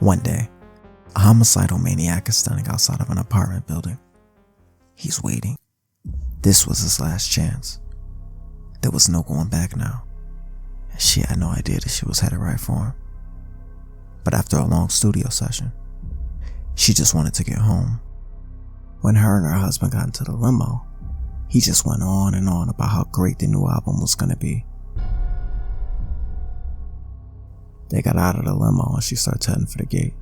One day, a homicidal maniac is standing outside of an apartment building. He's waiting. This was his last chance. There was no going back now. She had no idea that she was headed right for him. But after a long studio session, she just wanted to get home. When her and her husband got into the limo, he just went on and on about how great the new album was going to be. They got out of the limo and she started heading for the gate.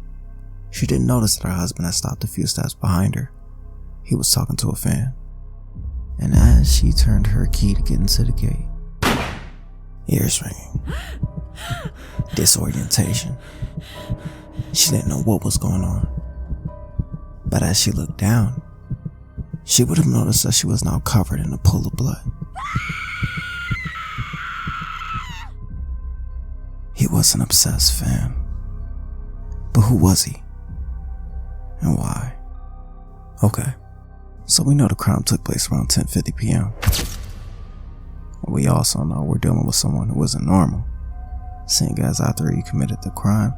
She didn't notice that her husband had stopped a few steps behind her. He was talking to a fan. And as she turned her key to get into the gate, ears ringing, disorientation. She didn't know what was going on. But as she looked down, she would have noticed that she was now covered in a pool of blood. He was an obsessed fan. But who was he? And why? Okay, so we know the crime took place around 10:50 p.m. We also know we're dealing with someone who wasn't normal, seeing as after he committed the crime,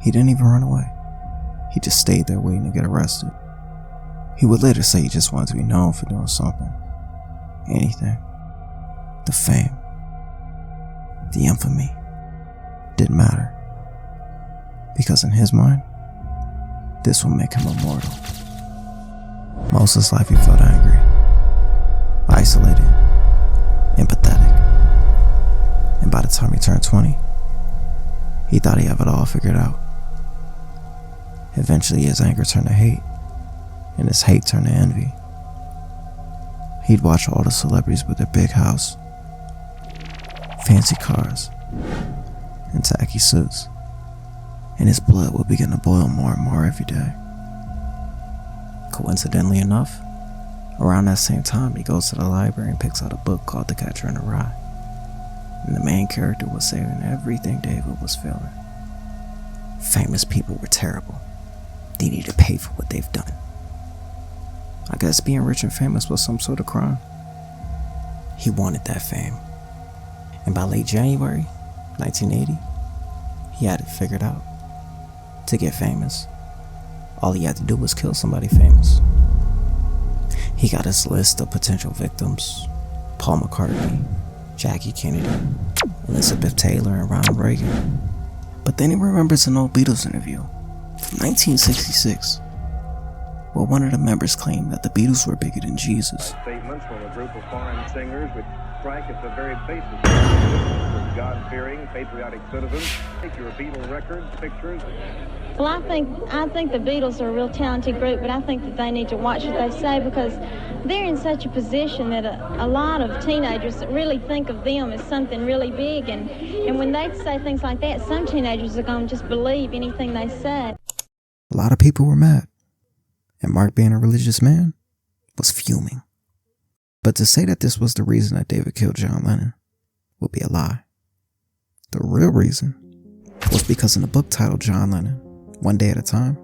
he didn't even run away. He just stayed there waiting to get arrested. He would later say he just wanted to be known for doing something. Anything. The fame. The infamy. Didn't matter. Because in his mind, this would make him immortal. Most of his life he felt angry, isolated, empathetic. And by the time he turned 20, he thought he had it all figured out. Eventually his anger turned to hate, and his hate turned to envy. He'd watch all the celebrities with their big house, fancy cars, and tacky suits, and his blood would begin to boil more and more every day. Coincidentally enough, around that same time he goes to the library and picks out a book called The Catcher in the Rye, and the main character was saving everything David was feeling. Famous people were terrible. They need to pay for what they've done. I guess being rich and famous was some sort of crime. He wanted that fame. And by late January 1980, he had it figured out. To get famous, all he had to do was kill somebody famous. He got his list of potential victims: Paul McCartney, Jackie Kennedy, Elizabeth Taylor, and Ronald Reagan. But then he remembers an old Beatles interview from 1966, where one of the members claimed that the Beatles were bigger than Jesus. Statements from a group of foreign singers which strike at the very basis of God-fearing, patriotic citizens. Take your Beatle records, pictures. Well, I think the Beatles are a real talented group, but I think that they need to watch what they say, because they're in such a position that a lot of teenagers really think of them as something really big, and when they say things like that, some teenagers are going to just believe anything they say. A lot of people were mad, and Mark, being a religious man, was fuming. But to say that this was the reason that David killed John Lennon would be a lie. The real reason was because in the book titled John Lennon, One Day at a Time,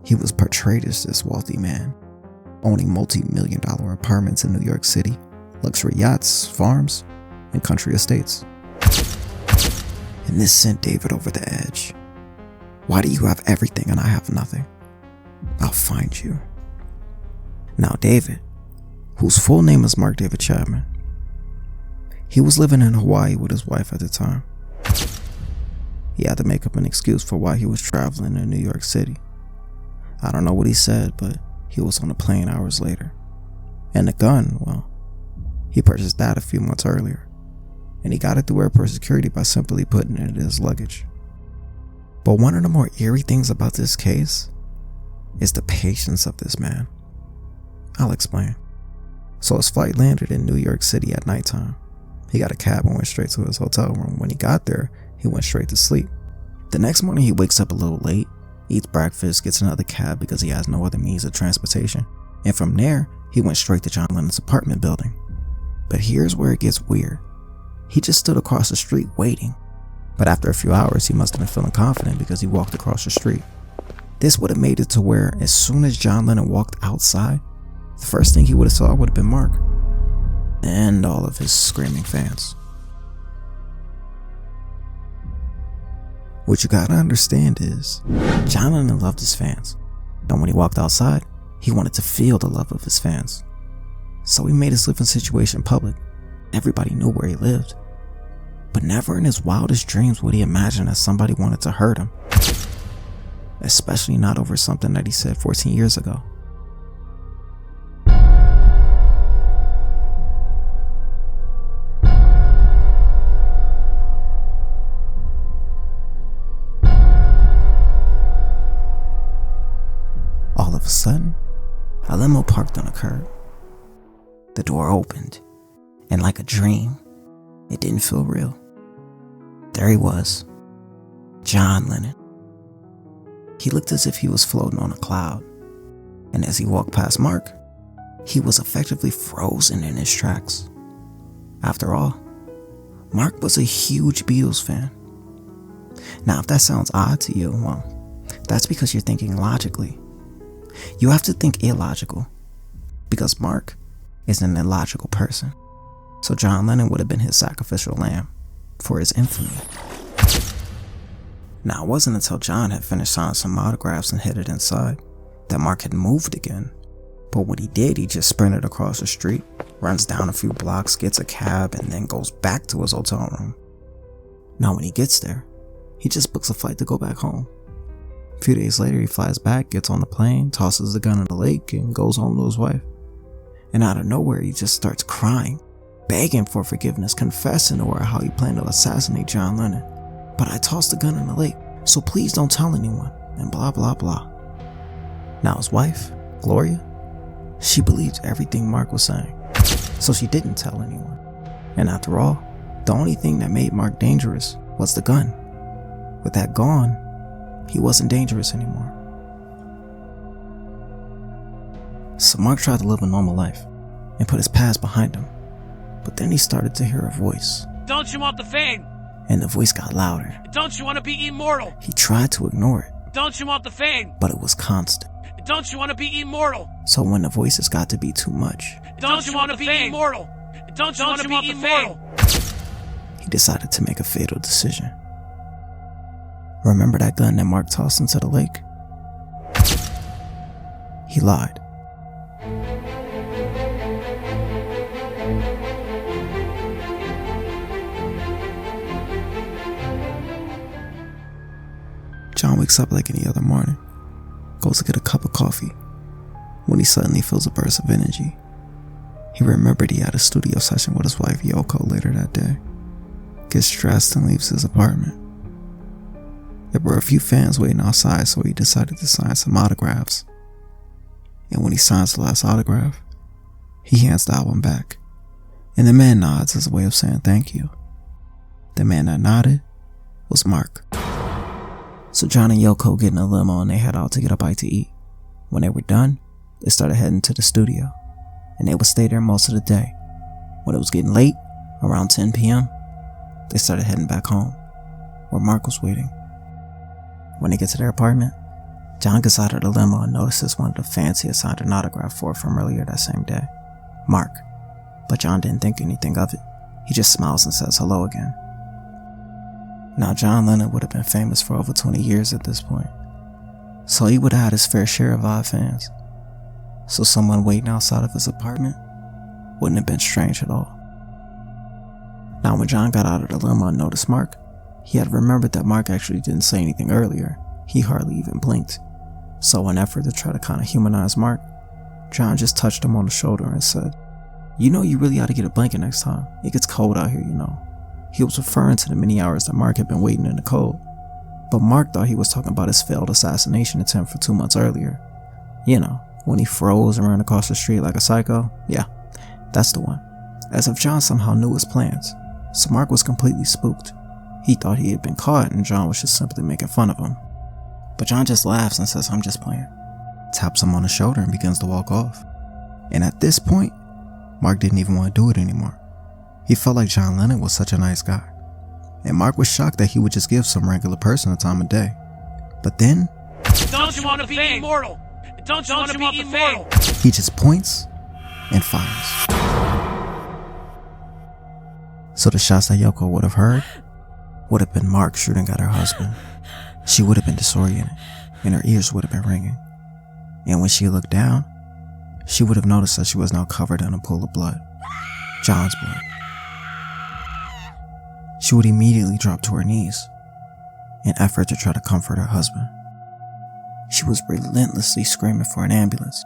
he was portrayed as this wealthy man, owning multi-million-dollar apartments in New York City, luxury yachts, farms, and country estates. And this sent David over the edge. Why do you have everything and I have nothing? I'll find you. Now David, whose full name is Mark David Chapman, he was living in Hawaii with his wife at the time. He had to make up an excuse for why he was traveling to New York City. I don't know what he said, but he was on a plane hours later. And the gun, well, he purchased that a few months earlier. And he got it through airport security by simply putting it in his luggage. But one of the more eerie things about this case is the patience of this man. I'll explain. So his flight landed in New York City at nighttime. He got a cab and went straight to his hotel room. When he got there, he went straight to sleep. The next morning he wakes up a little late, eats breakfast, gets another cab because he has no other means of transportation. And from there, he went straight to John Lennon's apartment building. But here's where it gets weird. He just stood across the street waiting. But after a few hours, he must have been feeling confident because he walked across the street. This would have made it to where as soon as John Lennon walked outside, the first thing he would have saw would have been Mark and all of his screaming fans. What you gotta understand is, John Lennon loved his fans, and when he walked outside, he wanted to feel the love of his fans. So he made his living situation public. Everybody knew where he lived. But never in his wildest dreams would he imagine that somebody wanted to hurt him. Especially not over something that he said 14 years ago. All of a sudden, a limo parked on a curb. The door opened, and like a dream, it didn't feel real. There he was, John Lennon. He looked as if he was floating on a cloud, and as he walked past Mark, he was effectively frozen in his tracks. After all, Mark was a huge Beatles fan. Now, if that sounds odd to you, well, that's because you're thinking logically. You have to think illogical, because Mark is an illogical person. So John Lennon would have been his sacrificial lamb for his infamy. Now, it wasn't until John had finished signing some autographs and headed inside that Mark had moved again. But when he did, he just sprinted across the street, runs down a few blocks, gets a cab, and then goes back to his hotel room. Now, when he gets there, he just books a flight to go back home. A few days later, he flies back, gets on the plane, tosses the gun in the lake, and goes home to his wife. And out of nowhere, he just starts crying, begging for forgiveness, confessing to her how he planned to assassinate John Lennon. But I tossed the gun in the lake, so please don't tell anyone, and blah blah blah. Now his wife, Gloria, she believed everything Mark was saying, so she didn't tell anyone. And after all, the only thing that made Mark dangerous was the gun. With that gone, he wasn't dangerous anymore. So Mark tried to live a normal life and put his past behind him. But then he started to hear a voice. Don't you want the fame? And the voice got louder. Don't you want to be immortal? He tried to ignore it. Don't you want the fame? But it was constant. Don't you want to be immortal? So when the voices got to be too much, don't you want to be immortal? Don't you want to be immortal? He decided to make a fatal decision. Remember that gun that Mark tossed into the lake? He lied. John wakes up like any other morning, goes to get a cup of coffee, when he suddenly feels a burst of energy. He remembered he had a studio session with his wife Yoko later that day, gets dressed and leaves his apartment. There were a few fans waiting outside, so he decided to sign some autographs. And when he signs the last autograph, he hands the album back, and the man nods as a way of saying thank you. The man that nodded was Mark. So John and Yoko get in a limo and they head out to get a bite to eat. When they were done, they started heading to the studio, and they would stay there most of the day. When it was getting late, around 10 p.m., they started heading back home, where Mark was waiting. When they get to their apartment, John gets out of the limo and notices one of the fans he had signed an autograph for from earlier that same day, Mark. But John didn't think anything of it. He just smiles and says hello again. Now, John Lennon would have been famous for over 20 years at this point, so he would have had his fair share of odd fans. So someone waiting outside of his apartment wouldn't have been strange at all. Now, when John got out of the limo and noticed Mark, he had remembered that Mark actually didn't say anything earlier. He hardly even blinked. So in an effort to try to kind of humanize Mark, John just touched him on the shoulder and said, "You know, you really ought to get a blanket next time. It gets cold out here, you know." He was referring to the many hours that Mark had been waiting in the cold. But Mark thought he was talking about his failed assassination attempt for 2 months earlier. You know, when he froze and ran across the street like a psycho. Yeah, that's the one. As if John somehow knew his plans. So Mark was completely spooked. He thought he had been caught and John was just simply making fun of him. But John just laughs and says, "I'm just playing." Taps him on the shoulder and begins to walk off. And at this point, Mark didn't even want to do it anymore. He felt like John Lennon was such a nice guy. And Mark was shocked that he would just give some regular person a time of day. But then, don't you want to be immortal? Don't you want to be immortal? He just points and fires. So the shots that Yoko would have heard would have been Mark shooting at her husband. she would have been disoriented and her ears would have been ringing. And when she looked down, she would have noticed that she was now covered in a pool of blood, John's blood. She would immediately drop to her knees in an effort to try to comfort her husband. She was relentlessly screaming for an ambulance,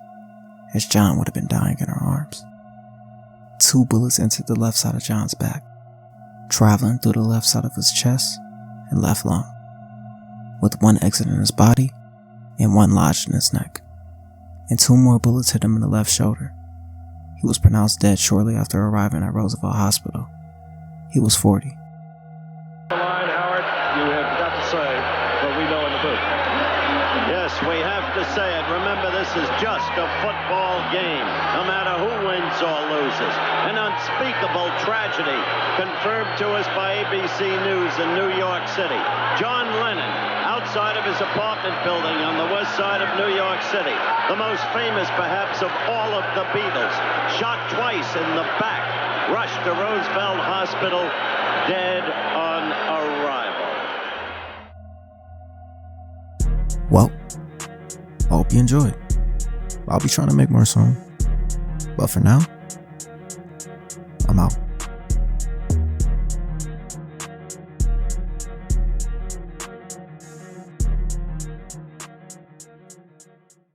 as John would have been dying in her arms. 2 bullets entered the left side of John's back, traveling through the left side of his chest and left lung, with 1 exiting his body and 1 lodged in his neck, and 2 more bullets hit him in the left shoulder. He was pronounced dead shortly after arriving at Roosevelt Hospital. He was 40. Line, Howard, you have got to say what we know in the booth. Yes, we have to say it. Remember, this is just a football game, no matter who wins or loses. An unspeakable tragedy confirmed to us by ABC News in New York City. John Lennon, outside of his apartment building on the west side of New York City, the most famous perhaps of all of the Beatles, shot twice in the back, rushed to Roosevelt Hospital, dead on arrival. Well, I hope you enjoyed. I'll be trying to make more soon. But for now, I'm out.